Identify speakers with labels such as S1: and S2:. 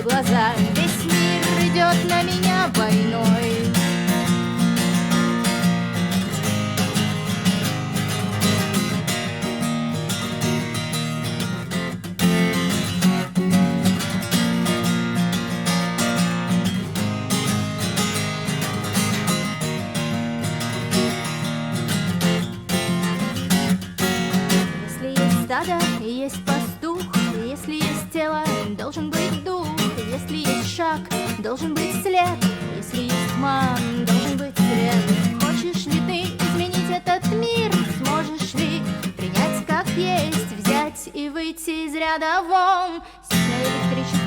S1: закрою глаза, весь мир идет на меня войной. Если есть стадо, есть пастух, если есть тело, должен быть дух, если есть шаг, должен быть след, если есть тьма, должен быть свет. Хочешь ли ты изменить этот мир? Сможешь ли принять как есть, взять и выйти из ряда вон? Сильное электричество